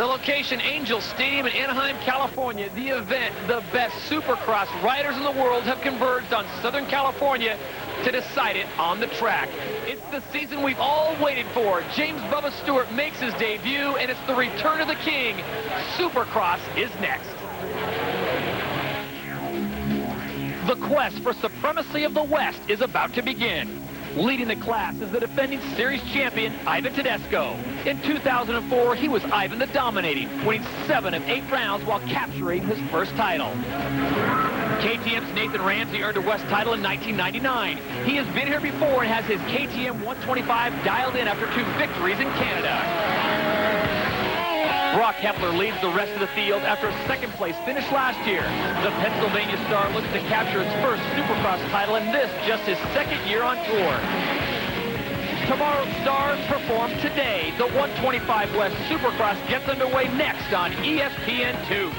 The location, Angel Stadium in Anaheim, California. The event, the best Supercross riders in the world have converged on Southern California to decide it on the track. It's the season we've all waited for. James Bubba Stewart makes his debut, and it's the return of the king. Supercross is next. The quest for supremacy of the West is about to begin. Leading the class is the defending series champion, Ivan Tedesco. In 2004, he was Ivan the Dominating, winning 7 of 8 rounds while capturing his first title. KTM's Nathan Ramsey earned a West title in 1999. He has been here before and has his KTM 125 dialed in after 2 victories in Canada. Broc Hepler leads the rest of the field after a second-place finish last year. The Pennsylvania star looks to capture his first Supercross title, and this just his second year on tour. Tomorrow's stars perform today. The 125 West Supercross gets underway next on ESPN2.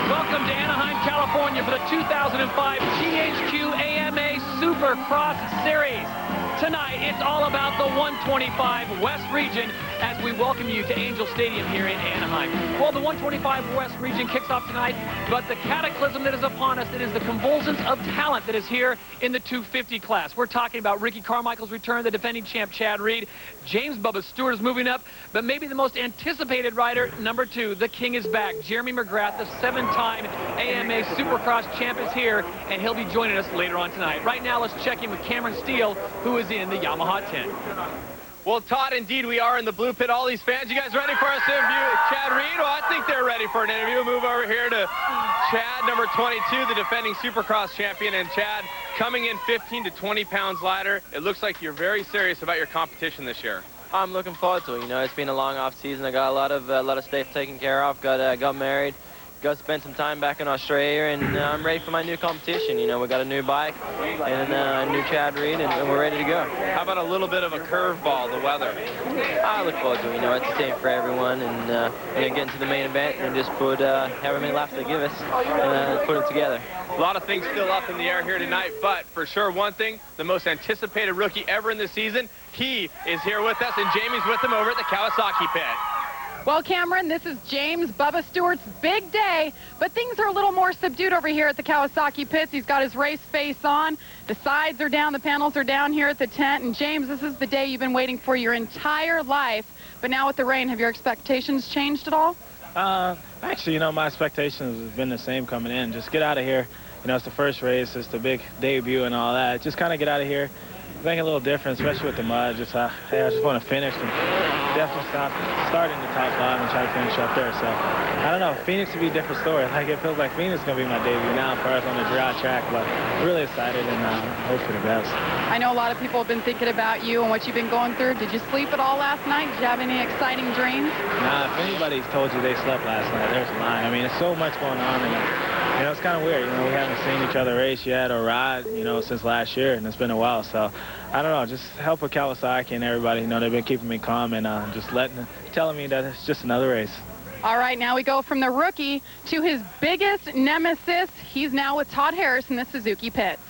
Welcome to Anaheim, California for the 2005 THQ AMA Supercross Series. Tonight, it's all about the 125 West region as we welcome you to Angel Stadium here in Anaheim. Well, the 125 West region kicks off tonight, but the cataclysm that is upon us, it is the convulsions of talent that is here in the 250 class. We're talking about Ricky Carmichael's return, the defending champ Chad Reed. James Bubba Stewart is moving up, but maybe the most anticipated rider, number 2, the king is back. Jeremy McGrath, the 7-time AMA Supercross champ, is here, and he'll be joining us later on tonight. Right now, let's check in with Cameron Steele, who is in the Yamaha tent. Well, Todd, indeed, we are in the blue pit. All these fans, you guys ready for us to interview Chad Reed? Well, I think they're ready for an interview. Move over here to Chad, number 22, the defending Supercross champion. And Chad, coming in 15 to 20 pounds lighter, it looks like you're very serious about your competition this year. I'm looking forward to it. You know, it's been a long off season. I got a lot of stuff taken care of. Got married. Got to spend some time back in Australia, and I'm ready for my new competition. You know, we got a new bike and a new Chad Reed, and we're ready to go. How about a little bit of a curveball, the weather? I look forward to it. You know, it's the same for everyone, and you know, getting to the main event and just put however many laps they give us and put it together. A lot of things still up in the air here tonight, but for sure one thing, the most anticipated rookie ever in the season, he is here with us, and Jamie's with him over at the Kawasaki pit. Well, Cameron, this is James Bubba Stewart's big day, but things are a little more subdued over here at the Kawasaki pits. He's got his race face on. The sides are down, the panels are down here at the tent. And James, this is the day you've been waiting for your entire life. But now with the rain, have your expectations changed at all? Actually, you know, my expectations have been the same coming in. Just get out of here. You know, it's the first race, it's the big debut and all that. Just kind of get out of here. Make it a little different, especially with the mud. Just, I just want to finish and definitely start in the top 5 and try to finish up there. So, I don't know. Phoenix would be a different story. Like, it feels like Phoenix is going to be my debut now as far as on the dry track. But I'm really excited and hope for the best. I know a lot of people have been thinking about you and what you've been going through. Did you sleep at all last night? Did you have any exciting dreams? Nah, if anybody's told you they slept last night, there's lying. I mean, there's so much going on. And, you know, it's kind of weird. You know, we haven't seen each other race yet or ride, you know, since last year, and it's been a while. So, I don't know, just help with Kawasaki and everybody. You know, they've been keeping me calm and just telling me that it's just another race. All right, now we go from the rookie to his biggest nemesis. He's now with Todd Harris in the Suzuki pits.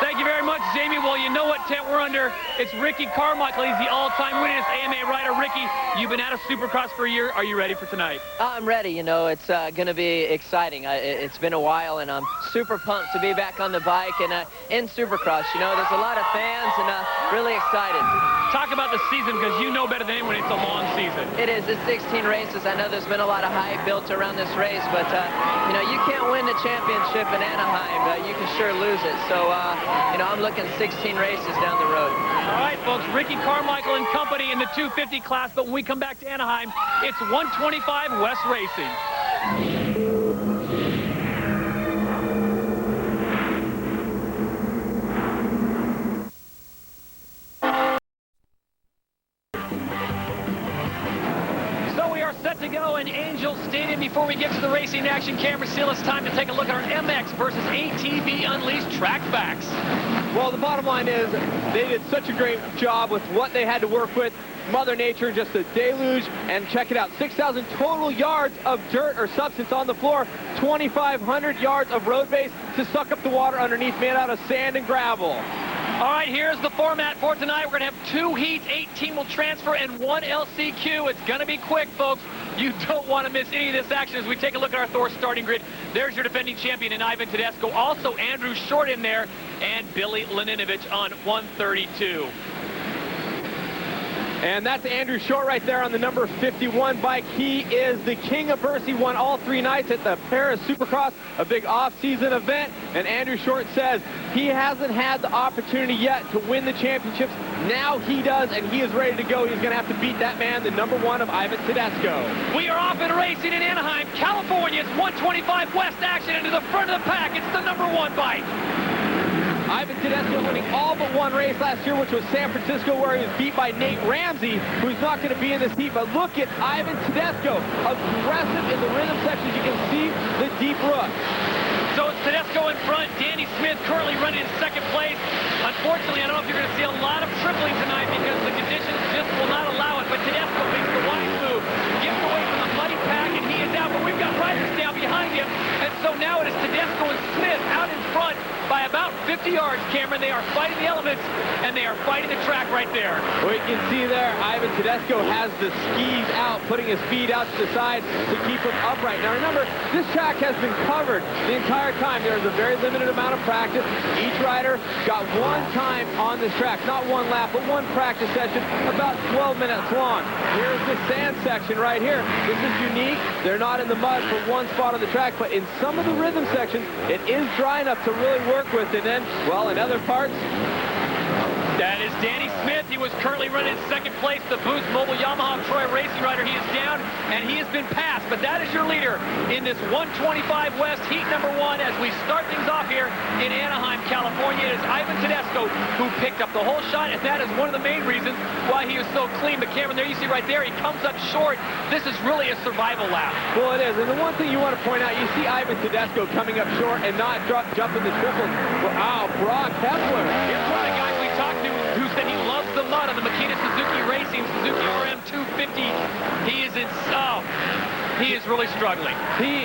Thank you very much, Jamie. Well, you know what tent we're under. It's Ricky Carmichael. He's the all-time winningest AMA rider. Ricky, you've been out of Supercross for a year. Are you ready for tonight? I'm ready. You know, it's going to be exciting. It's been a while, and I'm super pumped to be back on the bike and in Supercross. You know, there's a lot of fans and really excited. Talk about the season, because you know better than anyone it's a long season. It is. It's 16 races. I know there's been a lot of hype built around this race, but, you know, you can't win the championship in Anaheim, but you can sure lose it. So, you know, I'm looking 16 races down the road. All right, folks, Ricky Carmichael and company in the 250 class, but when we come back to Anaheim, it's 125 West Racing. Set to go in Angel Stadium. Before we get to the racing action, Cameron Steele, it's time to take a look at our MX versus ATV Unleashed track facts. Well, the bottom line is they did such a great job with what they had to work with. Mother Nature, just a deluge, and check it out, 6,000 total yards of dirt or substance on the floor, 2,500 yards of road base to suck up the water underneath, made out of sand and gravel. All right, here's the format for tonight. We're going to have 2 heats, 18 will transfer, and 1 LCQ. It's going to be quick, folks. You don't want to miss any of this action as we take a look at our Thor starting grid. There's your defending champion in Ivan Tedesco. Also, Andrew Short in there, and Billy Laninovich on 132. And that's Andrew Short right there on the number 51 bike. He is the king of bursts. He won all 3 nights at the Paris Supercross, a big off-season event. And Andrew Short says he hasn't had the opportunity yet to win the championships. Now he does, and he is ready to go. He's going to have to beat that man, the number 1 of Ivan Tedesco. We are off and racing in Anaheim, California. It's 125 West action into the front of the pack. It's the number 1 bike. Ivan Tedesco winning all but 1 race last year, which was San Francisco, where he was beat by Nate Ramsey, who's not going to be in this heat. But look at Ivan Tedesco, aggressive in the rhythm sections. You can see the deep roots. So it's Tedesco in front. Danny Smith currently running in 2nd place. Unfortunately, I don't know if you're going to see a lot of tripling tonight because the conditions just will not allow it. But Tedesco makes the wise move, gets away from the muddy pack, and he is out. But we've got riders down behind him. And so now it is Tedesco and Smith out in front by about 50 yards, Cameron. They are fighting the elements, and they are fighting the track right there. Well, you can see there, Ivan Tedesco has the skis out, putting his feet out to the side to keep him upright. Now remember, this track has been covered the entire time. There is a very limited amount of practice. Each rider got 1 time on this track, not 1 lap, but 1 practice session, about 12 minutes long. Here's the sand section right here. This is unique. They're not in the mud for 1 spot on the track, but in some of the rhythm sections, it is dry enough to really work with. And then, well, in other parts, that is Danny Smith. He was currently running in 2nd place. The Boost Mobile Yamaha Troy racing rider. He is down, and he has been passed. But that is your leader in this 125 West heat number 1 as we start things off here in Anaheim, California. It is Ivan Tedesco who picked up the whole shot, and that is one of the main reasons why he was so clean. But Cameron, there you see right there, he comes up short. This is really a survival lap. Well, it is. And the one thing you want to point out, you see Ivan Tedesco coming up short and not jumping the triples. Wow, Broc Hepler. Here's one of the guys we talked to who said he loves the mud on the Makita Suzuki Racing Suzuki RM 250. He is really struggling. He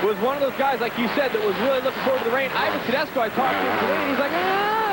was one of those guys, like you said, that was really looking forward to the rain. Ivan Tedesco, I talked to him today, and he's like,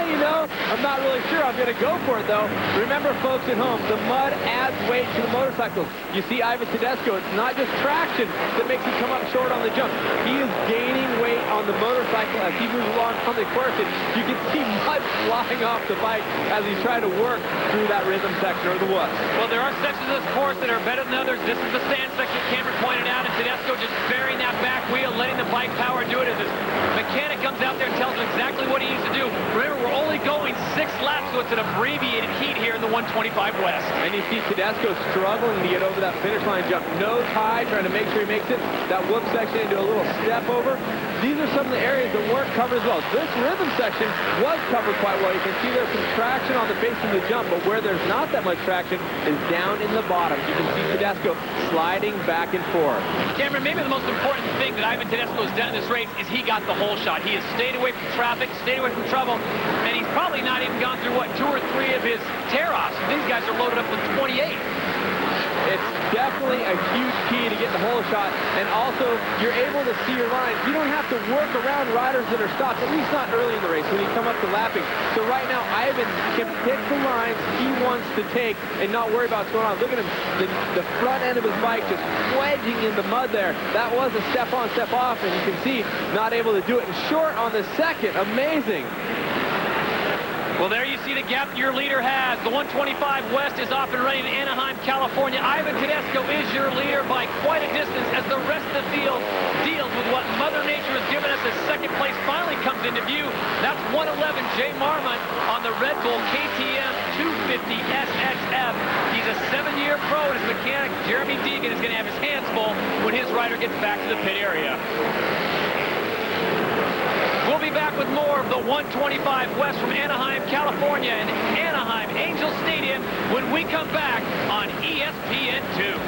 you know, I'm not really sure. I'm going to go for it, though. Remember, folks at home, the mud adds weight to the motorcycles. You see Ivan Tedesco, it's not just traction that makes him come up short on the jump. He is gaining weight on the motorcycle as he moves along on the course, and you can see mud flying off the bike as he's trying to work through that rhythm section or the woods. Well, there are sections of this course that are better than others. This is the sand section Cameron pointed out, and Tedesco just burying that back wheel, letting the bike power do it as his mechanic comes out there and tells him exactly what he needs to do. Remember, we're only going 6 laps, so it's an abbreviated heat here in the 125 West. And you see Tedesco struggling to get over that finish line jump. Nose high, trying to make sure he makes it. That whoop section into a little step over. These are some of the areas that weren't covered as well. This rhythm section was covered quite well. You can see there's some traction on the face of the jump, but where there's not that much traction is down in the bottom. You can see Tedesco sliding back and forth. Cameron, maybe the most important thing that Ivan Tedesco has done in this race is he got the whole shot. He has stayed away from traffic, stayed away from trouble, and he's probably not even gone through, 2 or 3 of his tear-offs. These guys are loaded up with 28. It's definitely a huge key to get the whole shot, and also you're able to see your lines. You don't have to work around riders that are stopped, at least not early in the race when you come up to lapping. So right now, Ivan can pick the lines he wants to take and not worry about what's going on. Look at him, the front end of his bike just wedging in the mud there. That was a step on, step off, and you can see not able to do it. And Short on the second, amazing. Well, there you see the gap your leader has. The 125 West is off and running in Anaheim, California. Ivan Tedesco is your leader by quite a distance as the rest of the field deals with what Mother Nature has given us as 2nd place finally comes into view. That's 111 Jay Marmont on the Red Bull KTM 250 SXF. He's a 7-year pro, and his mechanic, Jeremy Deegan, is going to have his hands full when his rider gets back to the pit area. We'll be back with more of the 125 West from Anaheim, California, and Anaheim Angel Stadium when we come back on ESPN2.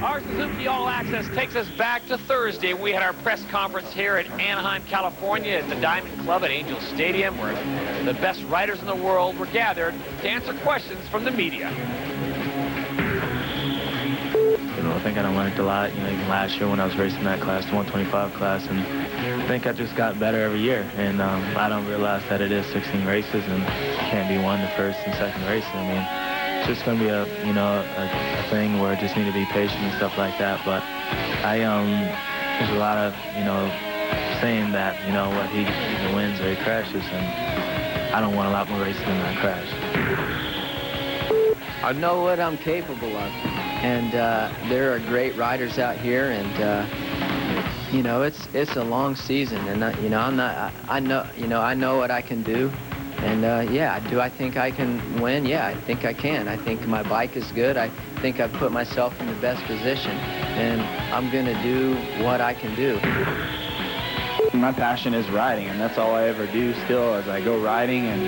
Our Suzuki All Access incidents takes us back to Thursday. We had our press conference here at Anaheim, California at the Diamond Club at Angel Stadium, where the best riders in the world were gathered to answer questions from the media. You know, I think I done learned a lot, you know, even last year when I was racing that class, the 125 class, and I think I just got better every year. And I don't realize that it is 16 races and you can't be won the first and second race. I mean, it's just going to be a thing where I just need to be patient and stuff like that. But there's a lot of, saying that, what he either wins or he crashes, and I don't want a lot more races than that crash. I know what I'm capable of, and there are great riders out here, and it's a long season, and I know what I can do. And yeah, do I think I can win? Yeah, I think I can. I think my bike is good. I think I've put myself in the best position, and I'm going to do what I can do. My passion is riding, and that's all I ever do still as I go riding, and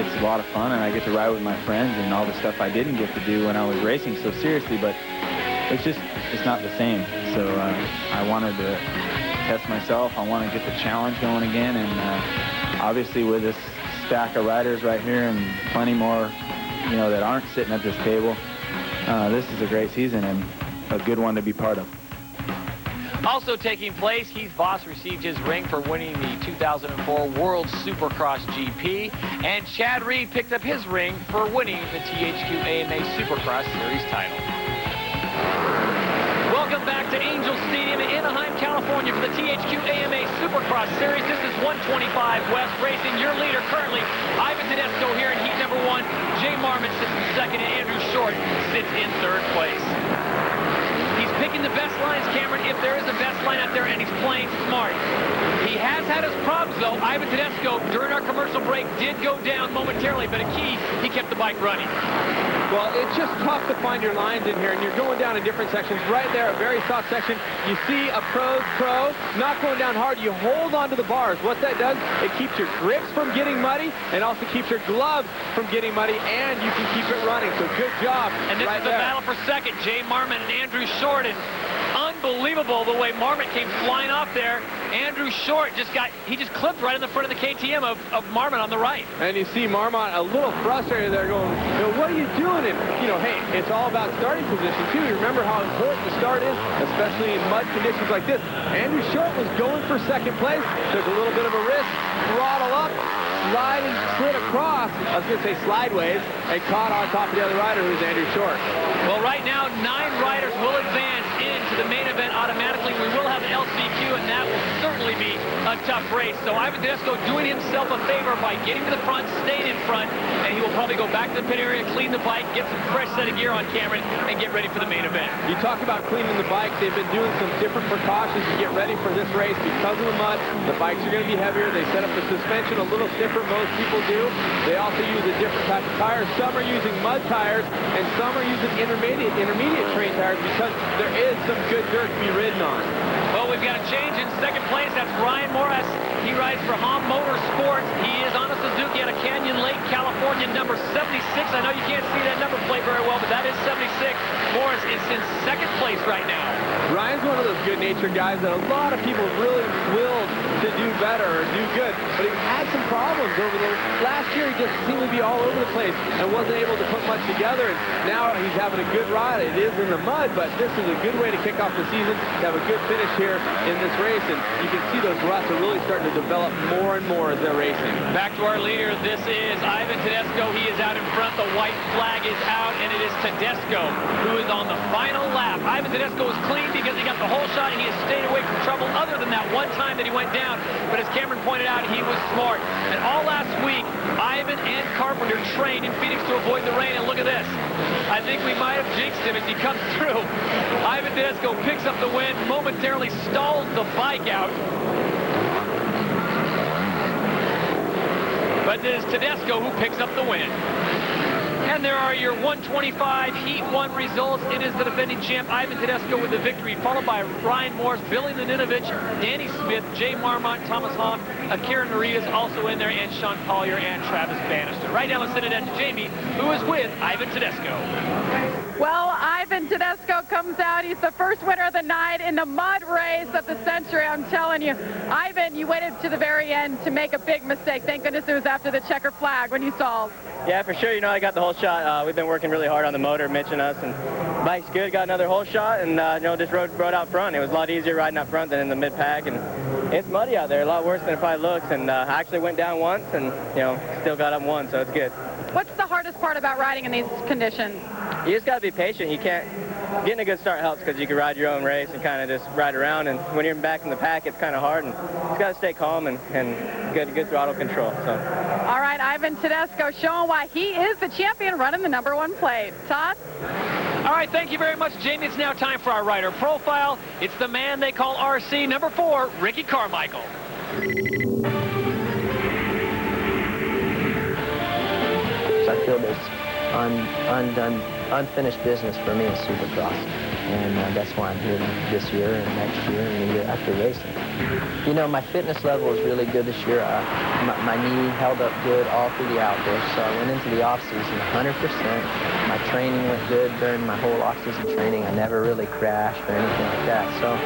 it's a lot of fun, and I get to ride with my friends and all the stuff I didn't get to do when I was racing so seriously, but it's not the same. So I wanted to test myself. I want to get the challenge going again, and obviously with this stack of riders right here and plenty more, that aren't sitting at this table, this is a great season and a good one to be part of. Also taking place, Heath Voss received his ring for winning the 2004 World Supercross GP, and Chad Reed picked up his ring for winning the THQ AMA Supercross Series title. Welcome back to Angel Stadium in Anaheim, California for the THQ AMA Supercross Series. This is 125 West racing. Your leader currently, Ivan Tedesco here in heat number 1. Jay Marmont sits in second, and Andrew Short sits in third place. He's picking the best lines, Cameron, if there is a best line out there, and he's playing smart. He has had his problems, though. Ivan Tedesco, during our commercial break, did go down momentarily, but a key, he kept the bike running. Well, it's just tough to find your lines in here, and you're going down in different sections. Right there, a very soft section. You see a pro not going down hard. You hold onto the bars. What that does, it keeps your grips from getting muddy and also keeps your gloves from getting muddy, and you can keep it running. So good job. And this is the battle for second. Jay Marmont and Andrew Short, and unbelievable the way Marmont came flying off there. Andrew Short just clipped right in the front of the KTM of Marmont on the right. And you see Marmont a little frustrated there going, what are you doing? And, hey, it's all about starting position, too. You remember how important the start is, especially in mud conditions like this. Andrew Short was going for second place, took a little bit of a risk, throttle up, slid across, I was going to say slideways, and caught on top of the other rider, who's Andrew Short. Well, right now, 9 riders will advance into the main event automatically. We will have an LCQ, and that will certainly be a tough race. So Ivan Tedesco doing himself a favor by getting to the front, staying in front, and he will probably go back to the pit area, clean the bike, get some fresh set of gear on Cameron, and get ready for the main event. You talk about cleaning the bike. They've been doing some different precautions to get ready for this race because of the mud. The bikes are going to be heavier. They set up the suspension a little stiffer, most people do. They also use a different type of tires. Some are using mud tires, and some are using intermediate train tires because there is some good dirt to be ridden on. Well, we've got a change in second place. That's Ryan Morris. He rides for Hahn Motorsports. He is on a Suzuki out of Canyon Lake, California, number 76. I know you can't see that number plate very well, but that is 76. Morris is in second place right now. Ryan's one of those good-natured guys that a lot of people really willed to do better or do good, but he had some problems over the last year. He just seemed to be all over the place and wasn't able to put much together, and now he's having a good ride. It is in the mud, but this is a good way to kick off the season, to have a good finish here in this race, and you can see those ruts are really starting to develop more and more as they're racing. Back to our leader. This is Ivan Tedesco. He is out in front. The white flag is out, and it is Tedesco who is on the final lap. Ivan Tedesco is clean because he got the whole shot, and he has stayed away from trouble other than that one time that he went down. But as Cameron pointed out, he was smart. And all last week, Ivan and Carpenter trained in Phoenix to avoid the rain, and look at this. I think we might have jinxed him as he comes through. Ivan Tedesco picks up the win, momentarily stalls the bike out. But it is Tedesco who picks up the win. And there are your 125 Heat 1 results. It is the defending champ, Ivan Tedesco, with the victory, followed by Ryan Morris, Billy Laninovich, Danny Smith, Jay Marmont, Thomas Hahn, Kieran Narita's also in there, and Sean Collier and Travis Bannister. Right now, let's send it down to Jamie, who is with Ivan Tedesco. Well, Ivan Ivan Tedesco comes out. He's the first winner of the night in the mud race of the century. I'm telling you, Ivan, you waited to the very end to make a big mistake. Thank goodness it was after the checker flag when you stalled. Yeah, for sure. You know, I got the whole shot. We've been working really hard on the motor, Mitch and us, and bike's good. Got another whole shot, and you know, just rode out front. It was a lot easier riding out front than in the mid pack, and it's muddy out there, a lot worse than it probably looks. And I actually went down once, and you know, still got up one, so it's good. What's the hardest part about riding in these conditions? You just got to be patient. You can't. Getting a good start helps because you can ride your own race and kind of just ride around. And when you're back in the pack, it's kind of hard. And you got to stay calm and good throttle control. So. All right, Ivan Tedesco showing why he is the champion running the #1 plate. Todd? All right, thank you very much, Jamie. It's now time for our rider profile. It's the man they call RC, number 4, Ricky Carmichael. I feel there's unfinished business for me in Supercross, and that's why I'm here this year and next year and the year after racing. You know, my fitness level is really good this year. My knee held up good all through the outdoors, so I went into the off-season 100%. My training went good during my whole off-season training. I never really crashed or anything like that, so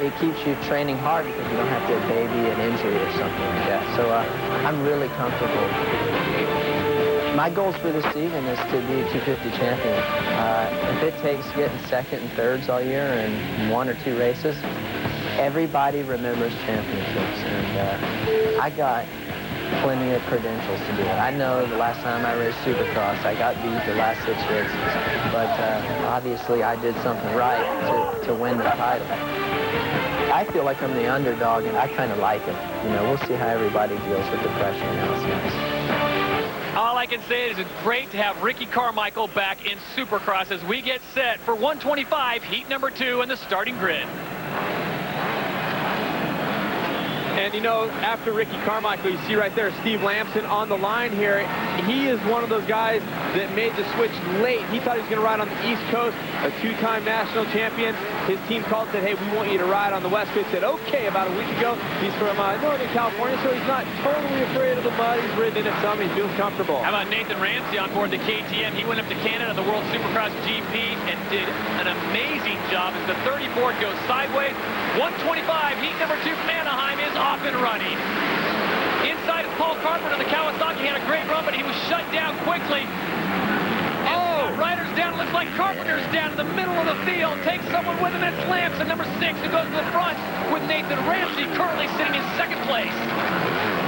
it keeps you training hard because you don't have to baby an injury or something like that. So I'm really comfortable. My goals for this season is to be a 250 champion. If it takes getting second and thirds all year in 1 or 2 races, everybody remembers championships, and I got plenty of credentials to do it. I know the last time I raced Supercross, I got beat the last 6 races, but obviously I did something right to win the title. I feel like I'm the underdog, and I kind of like it. You know, we'll see how everybody deals with the pressure now. It's nice. All I can say is it's great to have Ricky Carmichael back in Supercross as we get set for 125, heat number 2 in the starting grid. And, you know, after Ricky Carmichael, you see right there Steve Lamson on the line here. He is one of those guys that made the switch late. He thought he was going to ride on the East Coast, a 2-time national champion. His team called and said, hey, we want you to ride on the West Coast. He said, okay, about a week ago. He's from Northern California, so he's not totally afraid of the mud. He's ridden in it some. He feels comfortable. How about Nathan Ramsey on board the KTM? He went up to Canada, the World Supercross GP, and did an amazing job as the 34 goes sideways. 125, heat number 2 from Anaheim is off and running. Inside is Paul Carpenter. The Kawasaki had a great run, but he was shut down quickly. Riders down. Looks like Carpenter's down in the middle of the field. Takes someone with him. It's Lamson, number 6, who goes to the front with Nathan Ramsey currently sitting in 2nd place.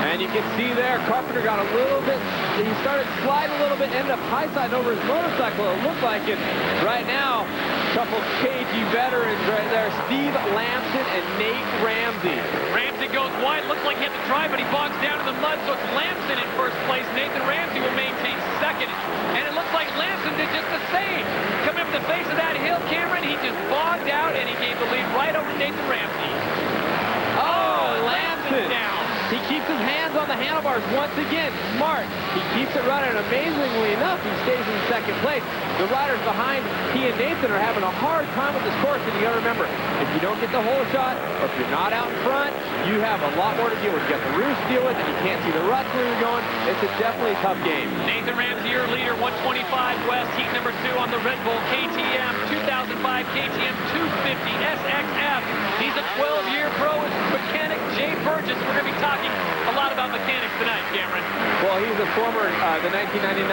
And you can see there, Carpenter got a little bit, he started sliding a little bit, ended up high-siding over his motorcycle, it looked like it. Right now, a couple cagey veterans right there, Steve Lamson and Nate Ramsey. Ramsey goes wide, looks like he had to drive, but he bogs down in the mud, so it's Lamson in 1st place. Nathan Ramsey will maintain 2nd, and it looks like Lamson did just the same. Coming up the face of that hill, Cameron, he just bogged out, and he gave the lead right over Nathan Ramsey. Oh, Lamson down. He keeps his hands on the handlebars once again. Smart. He keeps it running. Amazingly enough, he stays in 2nd place. The riders behind he and Nathan are having a hard time with this course, and you got to remember, if you don't get the whole shot, or if you're not out in front, you have a lot more to deal with. You got the roost to deal with, and you can't see the ruts where you're going. It's a definitely tough game. Nathan Ramsey, your leader, 125 West, heat number 2 on the Red Bull KTM 2005 KTM 250 SXF. He's a 12-year pro with mechanic Jay Burgess. We're going to be talking a lot about mechanics tonight, Cameron. Well, he's a former the 1999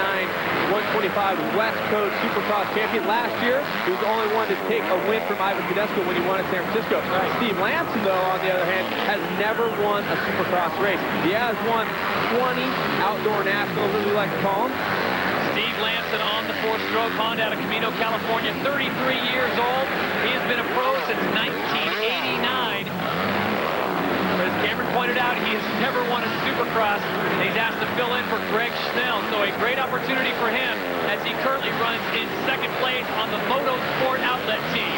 125 West Coast Supercross champion. Last year, he was the only one to take a win from Ivan Tedesco when he won at San Francisco. Right. Steve Lamson, though, on the other hand, has never won a Supercross race. He has won 20 outdoor nationals, as we like to call them. Steve Lamson on the 4-stroke Honda out of Camino, California, 33 years old. He has been a pro since 1989. But as Cameron pointed out, he has never won a Supercross. He's asked to fill in for Greg Schnell, so a great opportunity for him as he currently runs in 2nd place on the Motorsport Outlet team.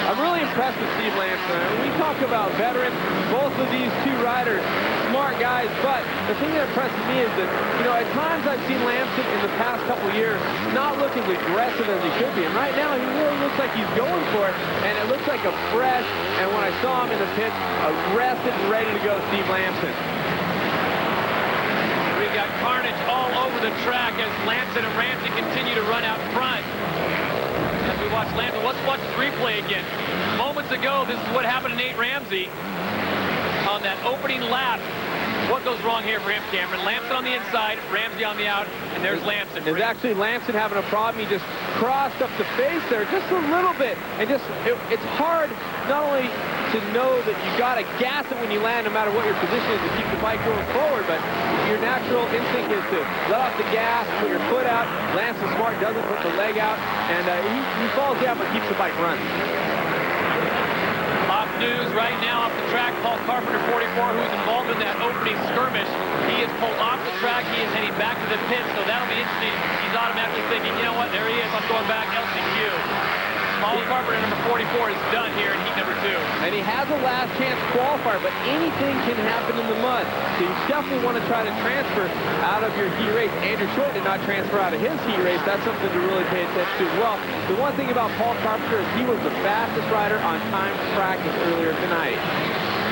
I'm really impressed with Steve Lamson. When we talk about veterans, both of these 2 riders, smart guys, but the thing that impresses me is that, you know, at times I've seen Lamson in the past couple years not looking aggressive as he should be. And right now, he really looks like he's going for it, and it looks like a fresh, and when I saw him in the pits, arrested and ready to go, Steve Lamson. We've got carnage all over the track as Lamson and Ramsey continue to run out front. we watched Lamson. Let's watch the replay again. Moments ago, this is what happened to Nate Ramsey on that opening lap. What goes wrong here for him, Cameron? Lamson on the inside, Ramsey on the out, and there's Lamson. It's actually Lamson having a problem. He just crossed up the face there just a little bit. And it's hard not only to know that you got to gas it when you land, no matter what your position is, to keep the bike going forward, but your natural instinct is to let off the gas, put your foot out. Lamson smart, doesn't put the leg out, and he falls down but keeps the bike running. Off news right now off the track, Paul Carpenter, 44, who's involved in that opening skirmish. He is pulled off the track. He is heading back to the pit, so that'll be interesting. He's automatically thinking, you know what, there he is. I'm going back, LCQ. Paul Carpenter, number 44, is done here in heat number 2. And he has a last chance qualifier, but anything can happen in the mud. So you definitely want to try to transfer out of your heat race. Andrew Short did not transfer out of his heat race. That's something to really pay attention to as well. The one thing about Paul Carpenter is he was the fastest rider on time practice earlier tonight.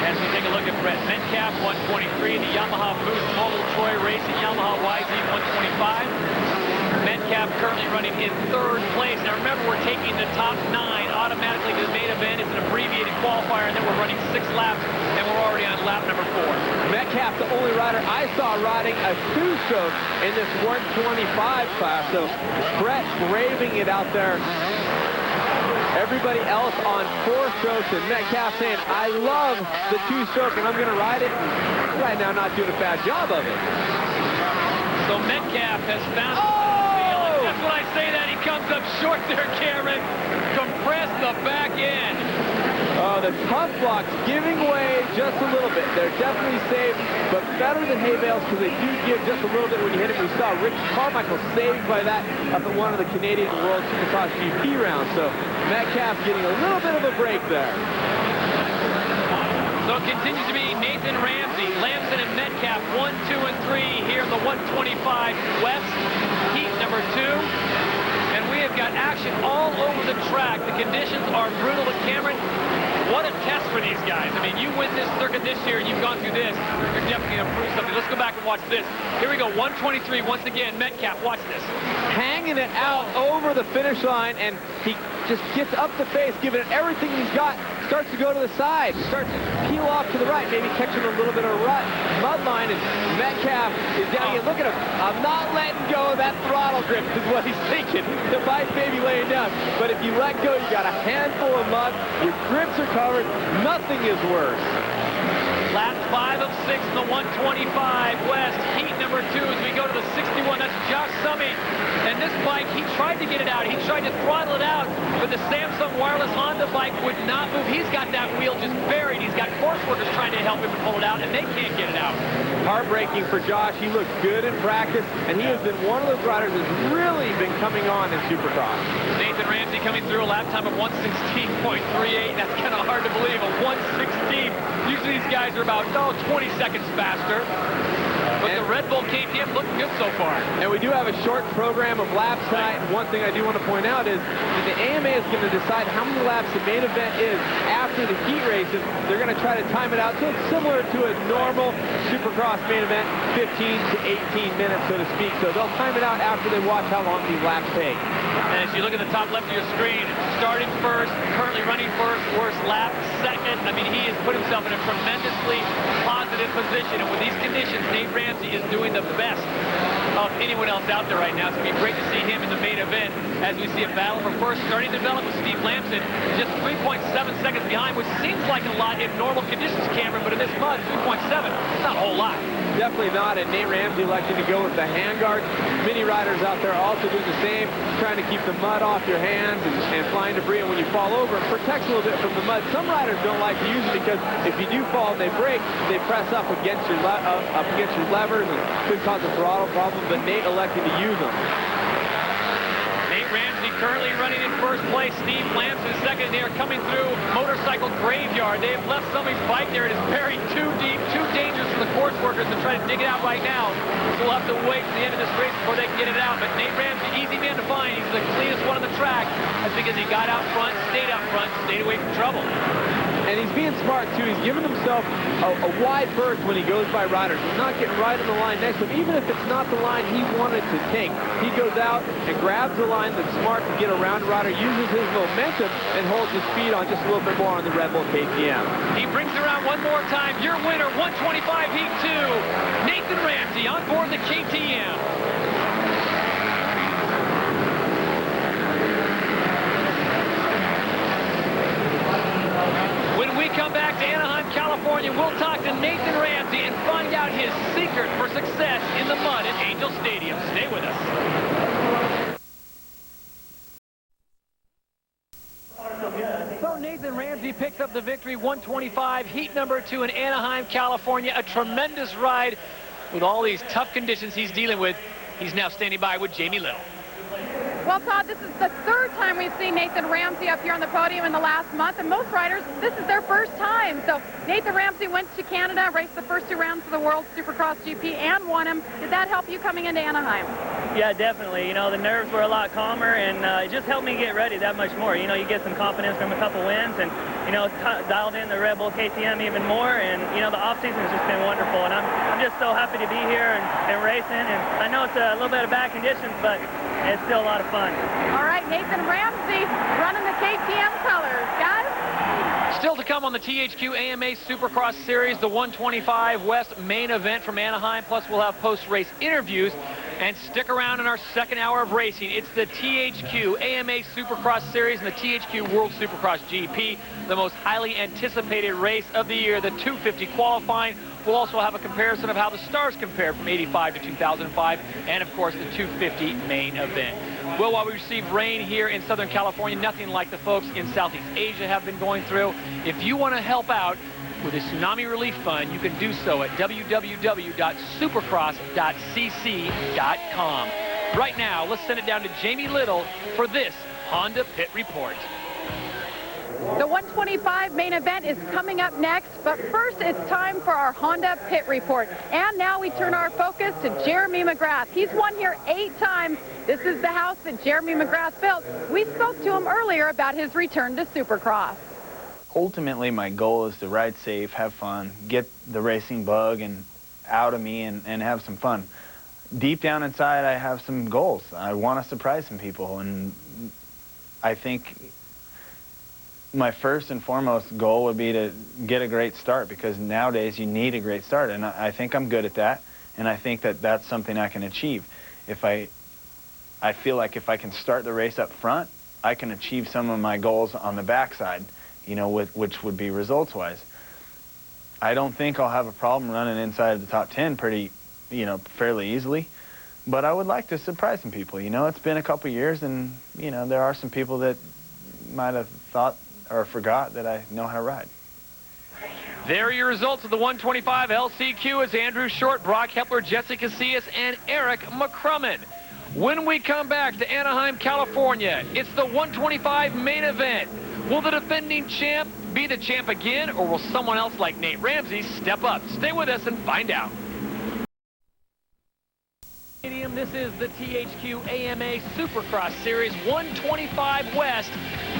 As we take a look at Brett Metcalf, 123, the Yamaha Boost Mobile Troy Racing Yamaha YZ 125. Metcalf currently running in 3rd place. Now remember, we're taking the top 9 automatically to the main event. It's an abbreviated qualifier, and then we're running 6 laps, and we're already on lap number 4. Metcalf, the only rider I saw riding a 2-stroke in this 125 class. So Brett braving it out there. Everybody else on 4 strokes, and Metcalf saying, I love the 2-stroke, and I'm going to ride it. And right now, not doing a bad job of it. So Metcalf has found... That's when I say that. He comes up short there, Cameron. Compress the back end. Oh, the tough blocks giving way just a little bit. They're definitely safe, but better than hay bales because they do give just a little bit when you hit it. We saw Rich Carmichael saved by that up at one of the Canadian World Supercross GP rounds. So Metcalf getting a little bit of a break there. So it continues to be Nathan Ramsey, Lamson, and Metcalf, 1, 2, and 3 here in the 125 West, heat number 2. And we have got action all over the track. The conditions are brutal, but Cameron, what a test for these guys. I mean, you win this circuit this year, and you've gone through this, you're definitely going to prove something. Let's go back and watch this. Here we go, 123, once again, Metcalf, watch this. Hanging it out over the finish line, and he just gets up the face, giving it everything he's got, starts to go to the side, starts to peel off to the right, maybe catching a little bit of mud line, and Metcalf is down here. Look at him. I'm not letting go of that throttle grip is what he's thinking. The bike may be laying down, but if you let go, you got a handful of mud, your grips are covered, nothing is worse. Lap 5 of 6 in the 125 West, heat number 2 as we go to the 61. That's Josh Summey. And this bike, he tried to get it out. He tried to throttle it out, but the Samsung wireless Honda bike would not move. He's got that wheel just buried. He's got course workers trying to help him to pull it out, and they can't get it out. Heartbreaking for Josh. He looks good in practice, and he has been one of those riders that's really been coming on in Supercross. Nathan Ramsey coming through a lap time of 1:16.38. That's kind of hard to believe, a 1:16. Usually these guys are about 20 seconds faster. But the Red Bull KTM looking good so far. And we do have a short program of laps tonight. And one thing I do want to point out is that the AMA is going to decide how many laps the main event is after the heat races. They're going to try to time it out so it's similar to a normal Supercross main event, 15 to 18 minutes, so to speak. So they'll time it out after they watch how long these laps take. And as you look at the top left of your screen, starting first, currently running first, worst lap, second. I mean, he has put himself in a tremendously positive position. And with these conditions, Nate Ramsey is doing the best of anyone else out there right now. It's going to be great to see him in the main event as we see a battle for first starting to develop with Steve Lamson, just 3.7 seconds behind, which seems like a lot in normal conditions, Cameron, but in this mud, 3.7, it's not a whole lot. Definitely not, and Nate Ramsey elected to go with the handguard. Many riders out there also do the same, trying to keep the mud off your hands and flying debris, and when you fall over, it protects a little bit from the mud. Some riders don't like to use it because if you do fall and they break, they press up against your levers and could cause a throttle problem, but Nate elected to use them. Nate Ramsey currently running in first place. Steve Lamson second. They are coming through Motorcycle Graveyard. They have left somebody's bike there. It is buried too deep, too dangerous for the course workers to try to dig it out right now. So we'll have to wait to the end of this race before they can get it out. But Nate Ramsey, easy man to find. He's the cleanest one on the track. That's because he got out front, stayed out front, stayed away from trouble. And he's being smart, too. He's giving himself a wide berth when he goes by riders. He's not getting right on the line next to him. Even if it's not the line he wanted to take, he goes out and grabs the line that's smart to get around the rider, uses his momentum, and holds his speed on just a little bit more on the Red Bull KTM. He brings it around one more time. Your winner, 125 Heat 2, Nathan Ramsey on board the KTM. When we come back to Anaheim, California, we'll talk to Nathan Ramsey and find out his secret for success in the mud at Angel Stadium. Stay with us. So Nathan Ramsey picks up the victory, 125, heat number 2 in Anaheim, California. A tremendous ride with all these tough conditions he's dealing with. He's now standing by with Jamie Little. Well, Todd, this is the third time we've seen Nathan Ramsey up here on the podium in the last month, and most riders, this is their first time. So Nathan Ramsey went to Canada, raced the first 2 rounds of the World Supercross GP, and won him. Did that help you coming into Anaheim? Yeah, definitely. You know, the nerves were a lot calmer, and it just helped me get ready that much more. You know, you get some confidence from a couple wins, and, you know, dialed in the Red Bull KTM even more, and, you know, the off-season has just been wonderful, and I'm just so happy to be here and racing, and I know it's a little bit of bad conditions, but it's still a lot of fun. All right, Nathan Ramsey running the KTM colors, guys. Still to come on the THQ AMA Supercross Series, the 125 West main event from Anaheim, plus we'll have post-race interviews. And stick around in our second hour of racing. It's the THQ AMA Supercross Series and the THQ World Supercross GP, the most highly anticipated race of the year, the 250 qualifying. We'll also have a comparison of how the stars compared from 85 to 2005, and of course the 250 main event. Well, while we receive rain here in Southern California, nothing like the folks in Southeast Asia have been going through. If you want to help out with a tsunami relief fund, you can do so at www.supercross.cc.com. Right now, let's send it down to Jamie Little for this Honda Pit Report. The 125 main event is coming up next, but first it's time for our Honda Pit Report. And now we turn our focus to Jeremy McGrath. He's won here 8 times. This is the house that Jeremy McGrath built. We spoke to him earlier about his return to Supercross. Ultimately, my goal is to ride safe, have fun, get the racing bug and out of me and have some fun. Deep down inside, I have some goals. I want to surprise some people, and I think my first and foremost goal would be to get a great start, because nowadays you need a great start, and I think I'm good at that, and I think that that's something I can achieve. If I feel like if I can start the race up front, I can achieve some of my goals on the backside, you know, which would be results-wise. I don't think I'll have a problem running inside the top 10 pretty, you know, fairly easily, but I would like to surprise some people. You know, it's been a couple years, and, you know, there are some people that might have thought or forgot that I know how to ride. There are your results of the 125 LCQ. It's Andrew Short, Broc Hepler, Jesse Casillas, and Eric McCrummon. When we come back to Anaheim, California, it's the 125 main event. Will the defending champ be the champ again, or will someone else like Nate Ramsey step up? Stay with us and find out. This is the THQ AMA Supercross Series 125 West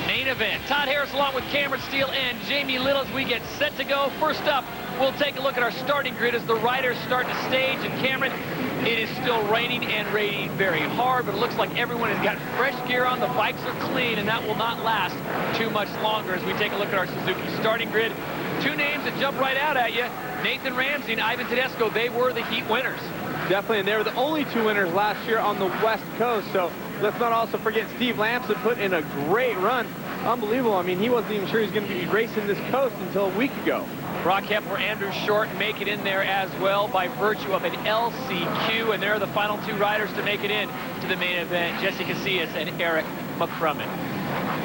main event. Todd Harris along with Cameron Steele and Jamie Little as we get set to go. First up, we'll take a look at our starting grid as the riders start to stage. And Cameron, it is still raining and raining very hard, but it looks like everyone has got fresh gear on. The bikes are clean, and that will not last too much longer as we take a look at our Suzuki starting grid. 2 names that jump right out at you, Nathan Ramsey and Ivan Tedesco. They were the heat winners. Definitely, and they were the only 2 winners last year on the West Coast. So let's not also forget Steve Lamson put in a great run. Unbelievable. I mean, he wasn't even sure he was going to be racing this coast until a week ago. Broc Hepler, Andrew Short make it in there as well by virtue of an LCQ, and they're the final 2 riders to make it in to the main event, Jesse Casillas and Eric McCrummon.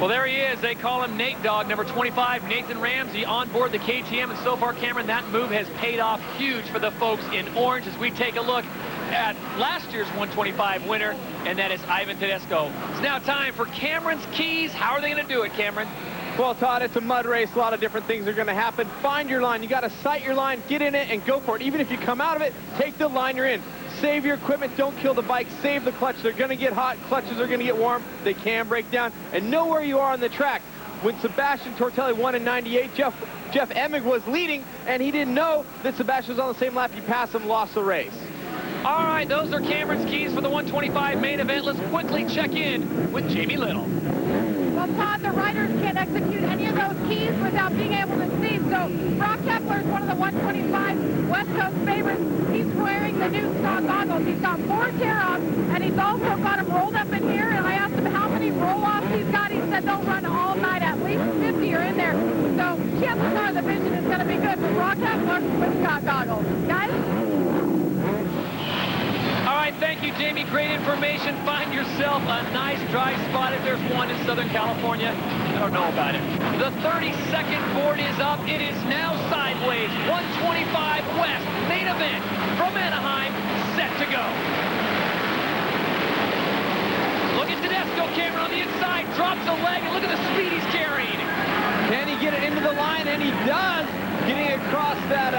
Well, there he is. They call him Nate Dogg, number 25, Nathan Ramsey on board the KTM. And so far, Cameron, that move has paid off huge for the folks in orange as we take a look at last year's 125 winner, and that is Ivan Tedesco. It's now time for Cameron's Keys. How are they going to do it, Cameron? Well, Todd, it's a mud race. A lot of different things are going to happen. Find your line. You got to sight your line, get in it, and go for it. Even if you come out of it, take the line you're in. Save your equipment. Don't kill the bike. Save the clutch. They're going to get hot. Clutches are going to get warm. They can break down. And know where you are on the track. when Sebastian Tortelli won in 98. Jeff Emig was leading, and he didn't know that Sebastian was on the same lap. He passed him, lost the race. All right, those are Cameron's keys for the 125 main event. Let's quickly check in with Jamie Little. Well, Todd, the riders can't execute any of those keys without being able to see. So Broc Hepler is one of the 125 West Coast favorites. He's wearing the new stock goggles. He's got 4 tear-offs, and he's also got them rolled up in here. And I asked him how many roll-offs he's got. He said they'll run all night. At least 50 are in there. So chances are the vision is going to be good for Broc Hepler with stock goggles. Guys? All right, thank you, Jamie. Great information. Find yourself a nice dry spot if there's one in Southern California. I don't know about it. The 30-second board is up. It is now sideways. 125 West, main event from Anaheim, set to go. Look at Tedesco, Cameron on the inside, drops a leg, and look at the speed he's carrying. Can he get it into the line? And he does. Getting across that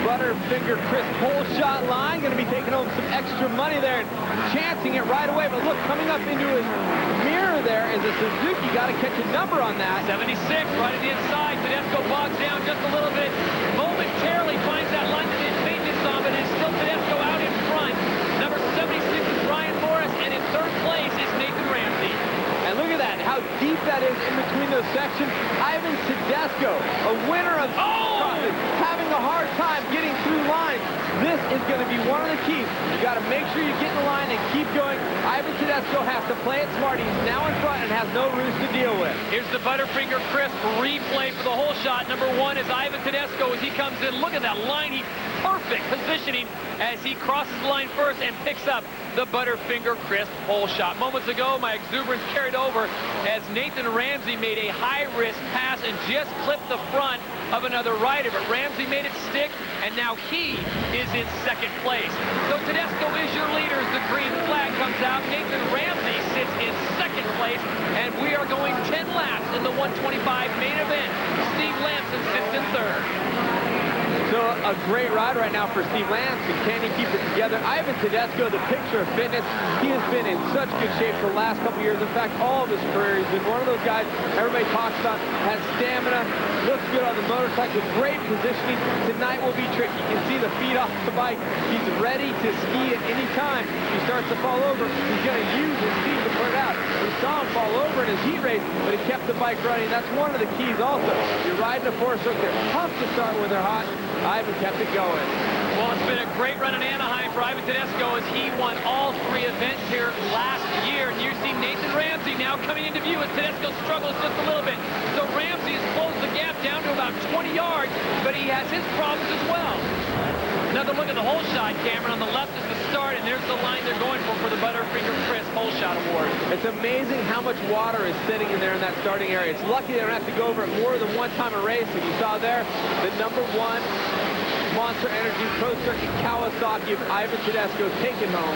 Butterfinger crisp hole shot line. Going to be taking home some extra money there and chancing it right away. But look, coming up into his mirror there is a Suzuki. Got to catch a number on that. 76 right at the inside. Tedesco bogs down just a little bit. Momentarily finds that line that is maintenance on, but it's still Tedesco out in front. Number 76 is Brian Morris, and in third place is Nathan Ramsey. And look at that, how deep that is in between those sections. Ivan Tedesco, a winner of having a hard time getting through lines. This is going to be one of the keys. You got to make sure you get in the line and keep going. Ivan Tedesco has to play it smart. He's now in front and has no roost to deal with. Here's the Butterfinger crisp replay for the whole shot. Number 1 is Ivan Tedesco as he comes in. Look at that line. He's perfect positioning as he crosses the line first and picks up the Butterfinger crisp hole shot. Moments ago, my exuberance carried over as Nathan Ramsey made a high-risk pass and just clipped the front of another rider, but Ramsey made it stick, and now he is in second place. So Tedesco is your leader as the green flag comes out. Nathan Ramsey sits in second place, and we are going 10 laps in the 125 main event. Steve Lamson sits in third. So a great ride right now for Steve Lamson. Can he keep it together? Ivan Tedesco, the picture of fitness. He has been in such good shape for the last couple years. In fact, all of his career, he's been one of those guys everybody talks about, has stamina, looks good on the motorcycle, great positioning. Tonight will be tricky. You can see the feet off the bike. He's ready to ski at any time. He starts to fall over. He's going to use his speed to put it out. We saw him fall over in his heat race, but he kept the bike running. That's one of the keys also. You're riding a 4-stroke, they're pumped to start when they're hot. Ivan kept it going. Well, it's been a great run in Anaheim for Ivan Tedesco as he won all 3 events here last year. And you see Nathan Ramsey now coming into view as Tedesco struggles just a little bit. So Ramsey has closed the gap down to about 20 yards, but he has his problems as well. Another look at the hole shot, Cameron. On the left is the start, and there's the line they're going for the Butterfinger crisp hole shot award. It's amazing how much water is sitting in there in that starting area. It's lucky they don't have to go over it more than one time a race. And you saw there, the number 1 Monster Energy Pro Circuit Kawasaki of Ivan Tedesco taking home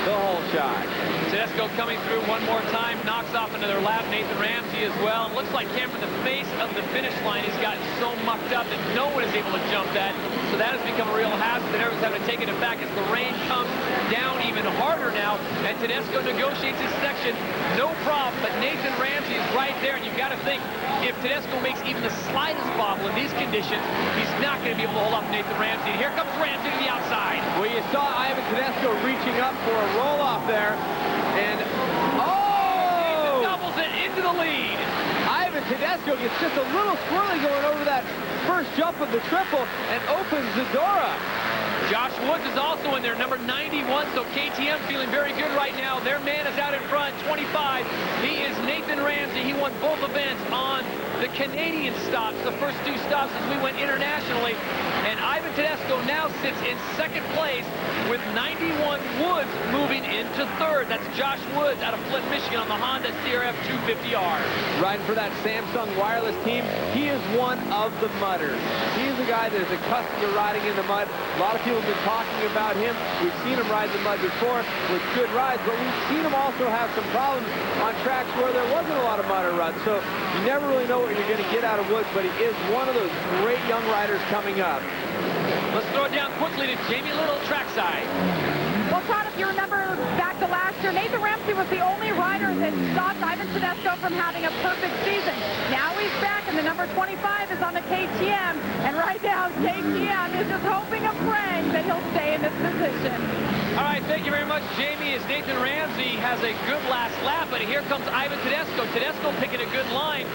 the hole shot. Tedesco coming through one more time, knocks off another lap. Nathan Ramsey as well. And looks like Cameron, the face of the finish line, has gotten so mucked up that no one is able to jump that. So that has become a real hazard that everyone's having to take it back as the rain comes down even harder now. And Tedesco negotiates his section, no problem. But Nathan Ramsey is right there. And you've got to think, if Tedesco makes even the slightest bobble in these conditions, he's not going to be able to hold off Nathan Ramsey. And here comes Ramsey to the outside. Well, you saw Ivan Tedesco reaching up for a roll-off there. And, oh! He doubles it into the lead. Ivan Tedesco gets just a little squirrely going over that first jump of the triple and opens the door up. Josh Woods is also in there, number 91, so KTM feeling very good right now. Their man is out in front, 25. He is Nathan Ramsey. He won both events on the Canadian stops, the first 2 stops as we went internationally. And Ivan Tedesco now sits in second place with 91. Woods moving into third. That's Josh Woods out of Flint, Michigan on the Honda CRF 250R. Riding for that Samsung wireless team. He is one of the mudders. He's a guy that is accustomed to riding in the mud. A lot of people have been talking about him. We've seen him ride the mud before with good rides, but we've seen him also have some problems on tracks where there wasn't a lot of mud or ruts. So you never really know what you're going to get out of Woods, but he is one of those great young riders coming up. Let's throw it down quickly to Jamie Little trackside. Well, Todd, if you remember back to last year, Nathan Ramsey was the only rider that stopped Ivan Tedesco from having a perfect season. Now he's Number 25 is on the KTM, and right now KTM is just hoping and praying that he'll stay in this position. All right, thank you very much, Jamie, as Nathan Ramsey has a good last lap, but here comes Ivan Tedesco. Tedesco picking a good line,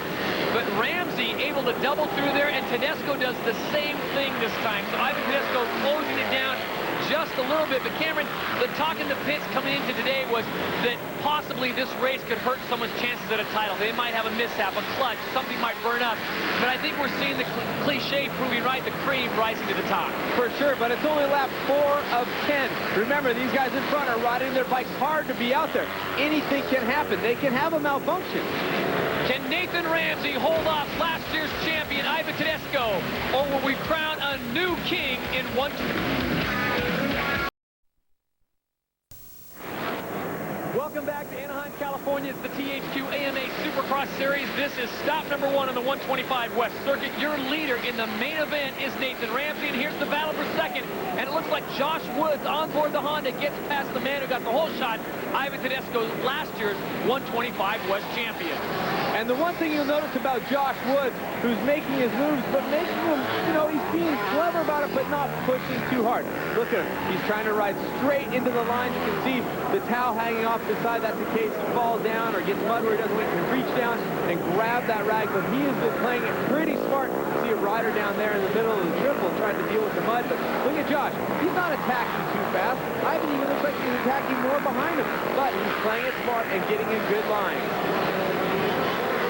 but Ramsey able to double through there, and Tedesco does the same thing this time. So Ivan Tedesco closing it down just a little bit. But Cameron, the talk in the pits coming into today was that possibly this race could hurt someone's chances at a title. They might have a mishap, a clutch, something might burn up. But I think we're seeing the cliche proving right, the cream rising to the top. For sure, but it's only lap 4 of 10. Remember, these guys in front are riding their bikes hard to be out there. Anything can happen. They can have a malfunction. Can Nathan Ramsey hold off last year's champion, Ivan Tedesco, or will we crown a new king in one? Welcome back to Anaheim, California. It's the THQ AMA Supercross Series. This is stop number 1 on the 125 West Circuit. Your leader in the main event is Nathan Ramsey, and here's the battle for second. And it looks like Josh Woods on board the Honda gets past the man who got the whole shot, Ivan Tedesco, last year's 125 West champion. And the one thing you'll notice about Josh Woods, who's making his moves, but making them, you know, he's being clever about it, but not pushing too hard. Look at him. He's trying to ride straight into the line. You can see the towel hanging off the side. That's in case he falls down or gets mud where he doesn't can reach down and grab that rag. But he has been playing it pretty smart. You see a rider down there in the middle of the triple trying to deal with the mud. But look at Josh. He's not attacking too fast. Ivan even looks like he's attacking more behind him. But he's playing it smart and getting in good lines.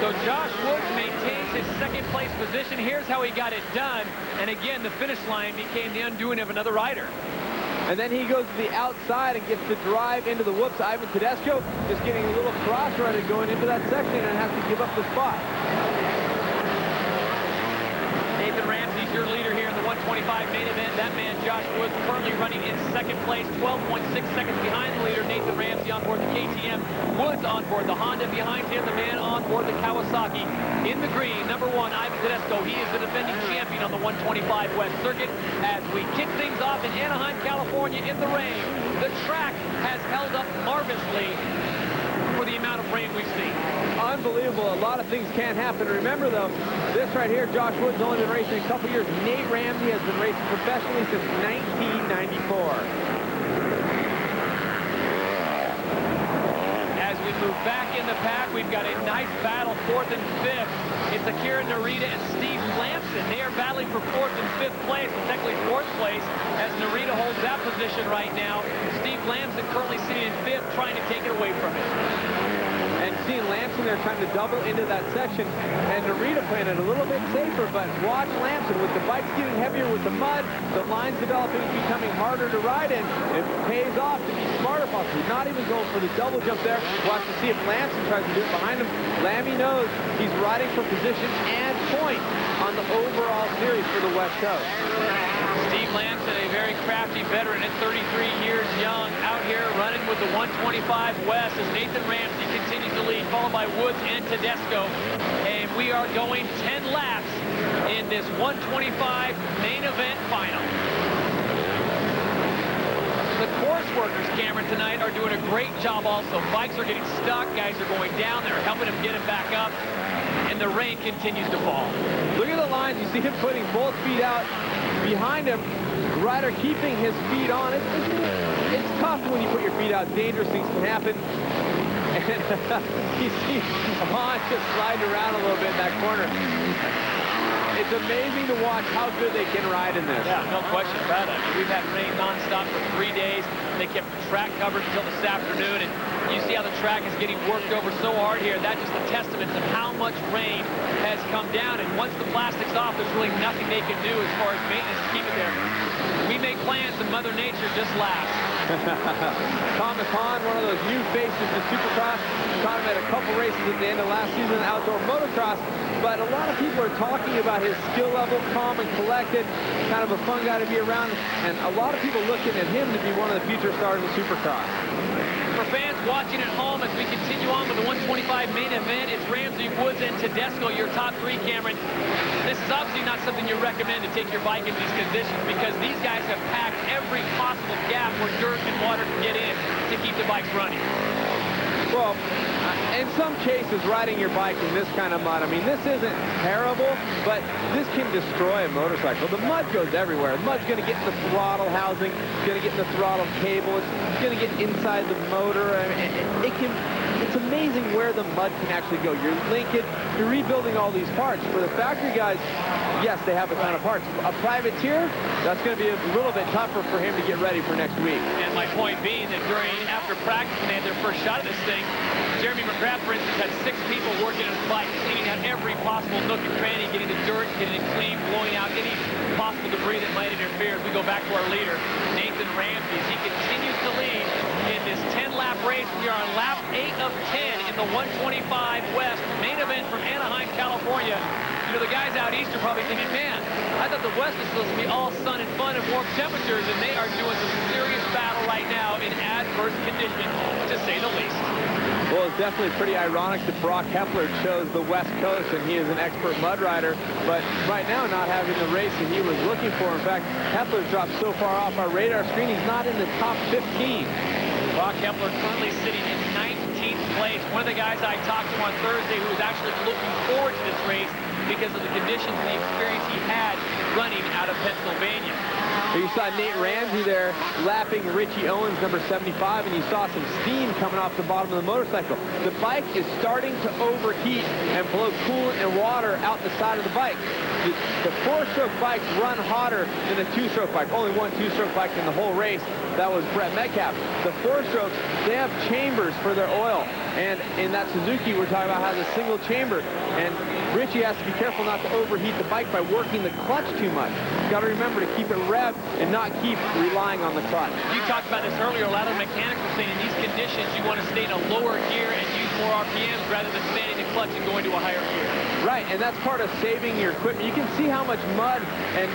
So Josh Woods maintains his second place position. Here's how he got it done. And again, the finish line became the undoing of another rider. And then he goes to the outside and gets the drive into the whoops. Ivan Tedesco just getting a little cross-rided going into that section and has to give up the spot. Nathan Ramsey's your leader here in the 125 main event. That man, Josh Woods, currently running in second place, 12.6 seconds behind the leader, Nathan Ramsey, on board the KTM. Woods on board the Honda behind him, the man on board the Kawasaki. In the green, number 1, Ivan Tedesco. He is the defending champion on the 125 West Circuit. As we kick things off in Anaheim, California in the rain. The track has held up marvelously for the amount of rain we've seen. Unbelievable. A lot of things can happen. Remember, though, this right here, Josh Woods only been racing a couple years. Nate Ramsey has been racing professionally since 1994. As we move back in the pack, we've got a nice battle, 4th and 5th. It's Akira Narita and Steve Lamson. They are battling for 4th and 5th place, and technically 4th place, as Narita holds that position right now. Steve Lamson currently sitting in 5th, trying to take it away from him. And seeing Lamson there trying to double into that section, and Narita playing it a little bit safer, but watch Lamson with the bikes getting heavier with the mud, the lines developing, becoming harder to ride in. It pays off to be smarter possibly. Not even going for the double jump there. Watch to see if Lamson tries to do it behind him. Lammy knows he's riding for position and point on the overall series for the West Coast. Steve Lamson, a very crafty veteran at 33 years young, out here running with the 125 West as Nathan Ramsey continues to lead, followed by Woods and Tedesco. And we are going 10 laps in this 125 main event final. The course workers, Cameron, tonight are doing a great job also. Bikes are getting stuck, guys are going down, they're helping them get them back up, and the rain continues to fall. Look at the lines. You see him putting both feet out behind him. The rider keeping his feet on. It's tough when you put your feet out. Dangerous things can happen. And you see Hahn just sliding around a little bit in that corner. It's amazing to watch how good they can ride in this. Yeah, no question about it. I mean, we've had rain nonstop for 3 days. They kept the track covered until this afternoon, and you see how the track is getting worked over so hard here. That's just a testament to how much rain has come down, and once the plastic's off, there's really nothing they can do as far as maintenance to keep it there. We make plans, and Mother Nature just laughs. Thomas Hahn, one of those new faces in Supercross. Caught him at a couple races at the end of last season in outdoor motocross. But a lot of people are talking about his skill level, calm and collected, kind of a fun guy to be around. And a lot of people looking at him to be one of the future stars of Supercross. For fans watching at home, as we continue on with the 125 main event, it's Ramsey, Woods, and Tedesco, your top 3, Cameron. This is obviously not something you recommend to take your bike in these conditions, because these guys have packed every possible gap where dirt and water can get in to keep the bikes running. Well, in some cases, riding your bike in this kind of mud, I mean, this isn't terrible, but this can destroy a motorcycle. The mud goes everywhere. The mud's going to get in the throttle housing, it's going to get in the throttle cable, it's going to get inside the motor. I mean, it's amazing where the mud can actually go. You're linking, you're rebuilding all these parts. For the factory guys, yes, they have a ton of parts. A privateer, that's going to be a little bit tougher for him to get ready for next week. And my point being that after practice, they had their first shot at this thing. Jeremy McGrath, for instance, had 6 people working on his bike, cleaning out every possible nook and cranny, getting the dirt, getting it clean, blowing out any possible debris that might interfere. As we go back to our leader, Nathan Ramsey, as he continues to lead in this 10-lap race. We are on lap 8 of 10 in the 125 West main event from Anaheim, California. You know, the guys out east are probably thinking, man, I thought the West was supposed to be all sun and fun and warm temperatures, and they are doing some serious battle right now in adverse conditions, to say the least. Well, it's definitely pretty ironic that Broc Hepler chose the West Coast, and he is an expert mud rider, but right now not having the race that he was looking for. In fact, Hepler dropped so far off our radar screen, he's not in the top 15. Broc Hepler currently sitting in 19th place. One of the guys I talked to on Thursday who was actually looking forward to this race because of the conditions and the experience he had running out of Pennsylvania. You saw Nate Ramsey there lapping Richie Owens, number 75, and you saw some steam coming off the bottom of the motorcycle. The bike is starting to overheat and blow coolant and water out the side of the bike. The 4-stroke bikes run hotter than a 2-stroke bike. Only one 2-stroke bike in the whole race. That was Brett Metcalf. The 4-strokes, they have chambers for their oil. And in that Suzuki we're talking about has a single chamber. And Richie has to be careful not to overheat the bike by working the clutch too much. You've got to remember to keep it revved and not keep relying on the clutch. You talked about this earlier. A lot of mechanics were saying in these conditions you want to stay in a lower gear and use more RPMs rather than fanning the clutch and going to a higher gear. Right, and that's part of saving your equipment. You can see how much mud and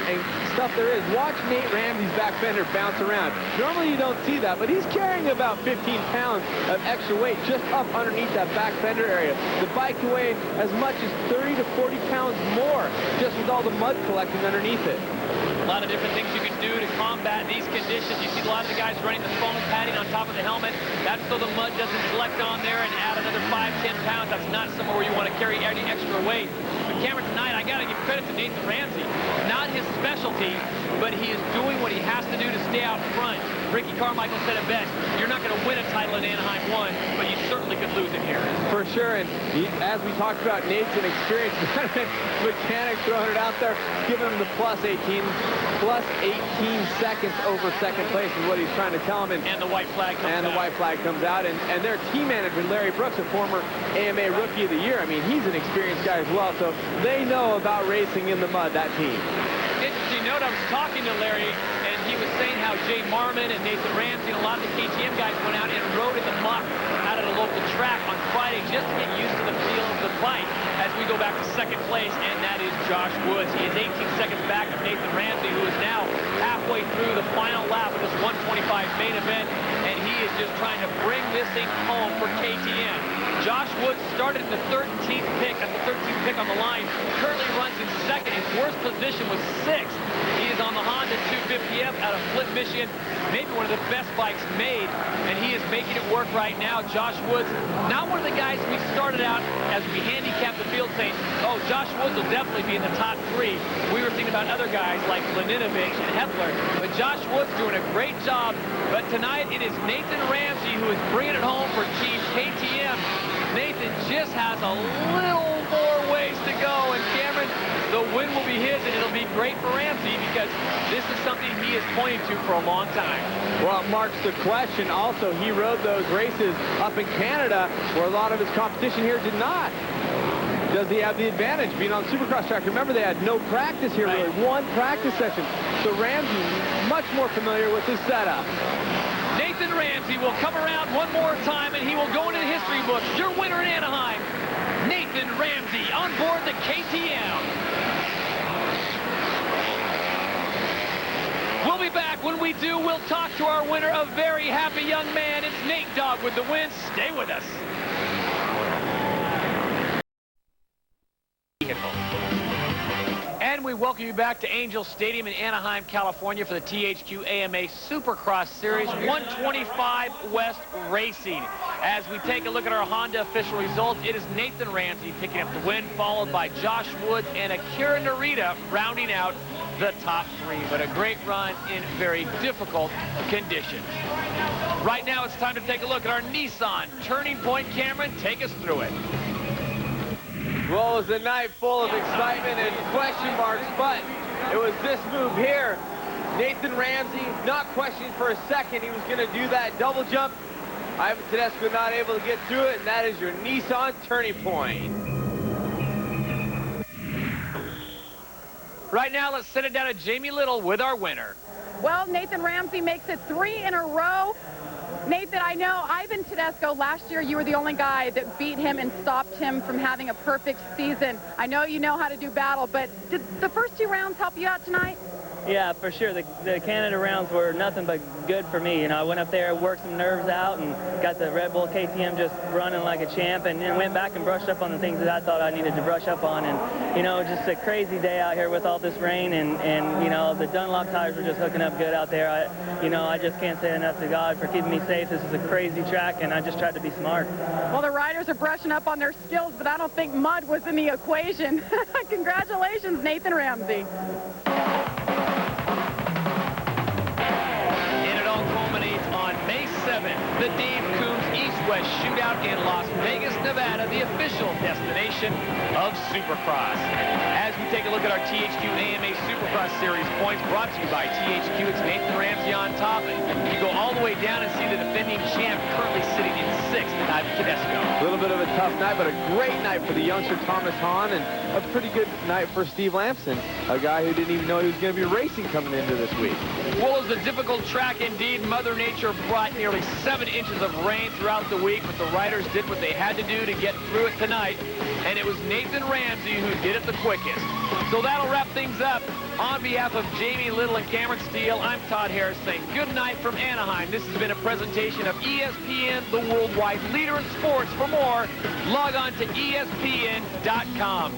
stuff there is. Watch Nate Ramsey's back fender bounce around. Normally you don't see that, but he's carrying about 15 pounds of extra weight just up underneath that back fender area. The bike can weigh as much as 30 to 40 pounds more just with all the mud collecting underneath it. A lot of different things you can do to combat these conditions. You see a lot of the guys running the foam padding on top of the helmet. That's so the mud doesn't collect on there and add another 5-10 pounds. That's not somewhere where you want to carry any extra weight. But Cameron, tonight, I got to give credit to Nathan Ramsey. Not his specialty, but he is doing what he has to do to stay out front. Ricky Carmichael said it best. You're not going to win a title in Anaheim 1, but you certainly could lose it here. For sure, and as we talked about, Nate's an experienced mechanic throwing it out there, giving him the plus 18 seconds over second place is what he's trying to tell him. And the white flag comes out. And the white flag comes out, and their team manager, Larry Brooks, a former AMA Rookie of the Year. I mean, he's an experienced guy as well, so they know about racing in the mud, that team. Interesting note, I was talking to Larry, and he was saying how Jay Marmont and Nathan Ramsey and a lot of the KTM guys went out and rode in the muck out at a local track on Friday just to get used to the feel of the bike as we go back to second place, and that is Josh Woods. He is 18 seconds back of Nathan Ramsey, who is now halfway through the final lap of this 125 main event, and he is just trying to bring this thing home for KTM. Josh Woods started in the 13th pick, at the 13th pick on the line, currently runs in second. His worst position was 6th. He is on the Honda 250F out of Flint, Michigan, maybe one of the best bikes made, and he is making it work right now. Josh Woods, not one of the guys we started out as we handicapped the field saying, oh, Josh Woods will definitely be in the top 3. We were thinking about other guys like Laninovich and Hepler, but Josh Woods doing a great job. But tonight it is Nathan Ramsey who is bringing it home for Team KTM. Nathan just has a little more ways to go, and Cameron, the win will be his, and it'll be great for Ramsey because this is something he is pointing to for a long time. Well, it marks the question. Also, he rode those races up in Canada where a lot of his competition here did not. Does he have the advantage being on Supercross track? Remember, they had no practice here, really. One practice session. So Ramsey, much more familiar with his setup. Nathan Ramsey will come around one more time, and he will go into the history books. Your winner in Anaheim, Nathan Ramsey, on board the KTM. We'll be back. When we do, we'll talk to our winner, a very happy young man. It's Nate Dogg with the win. Stay with us. And we welcome you back to Angel Stadium in Anaheim, California for the THQ AMA Supercross Series 125 West Racing. As we take a look at our Honda official results, it is Nathan Ramsey picking up the win, followed by Josh Woods and Akira Narita rounding out the top three. But a great run in very difficult conditions. Right now, it's time to take a look at our Nissan Turning Point. Cameron, take us through it. Well, it was a night full of excitement and question marks, but it was this move here. Nathan Ramsey, not questioning for a second, he was going to do that double jump. Ivan Tedesco not able to get through it, and that is your Nissan Turning Point. Right now, let's send it down to Jamie Little with our winner. Well, Nathan Ramsey makes it 3 in a row. Nathan, I know Ivan Tedesco, last year you were the only guy that beat him and stopped him from having a perfect season. I know you know how to do battle, but did the first 2 rounds help you out tonight? Yeah, for sure. The Canada rounds were nothing but good for me. You know, I went up there, worked some nerves out, and got the Red Bull KTM just running like a champ, and then went back and brushed up on the things that I thought I needed to brush up on. And, you know, just a crazy day out here with all this rain, and you know, the Dunlop tires were just hooking up good out there. I just can't say enough to God for keeping me safe. This is a crazy track, and I just tried to be smart. Well, the riders are brushing up on their skills, but I don't think mud was in the equation. Congratulations, Nathan Ramsey. The Dave Coombs East-West Shootout in Las Vegas, Nevada, the official destination of Supercross. As we take a look at our THQ AMA Supercross Series points brought to you by THQ, it's Nathan Ramsey on top. And you go all the way down and see the defending champ currently sitting in 6th, Ivan Tedesco. A little bit of a tough night, but a great night for the youngster Thomas Hahn, and a pretty good night for Steve Lamson, a guy who didn't even know he was going to be racing coming into this week. Well, it was a difficult track indeed. Mother Nature brought nearly 7 inches of rain throughout the week, but the riders did what they had to do to get through it tonight, and it was Nathan Ramsey who did it the quickest. So that'll wrap things up. On behalf of Jamie Little and Cameron Steele, I'm Todd Harris saying good night from Anaheim. This has been a presentation of ESPN, the worldwide leader in sports. For more, log on to ESPN.com.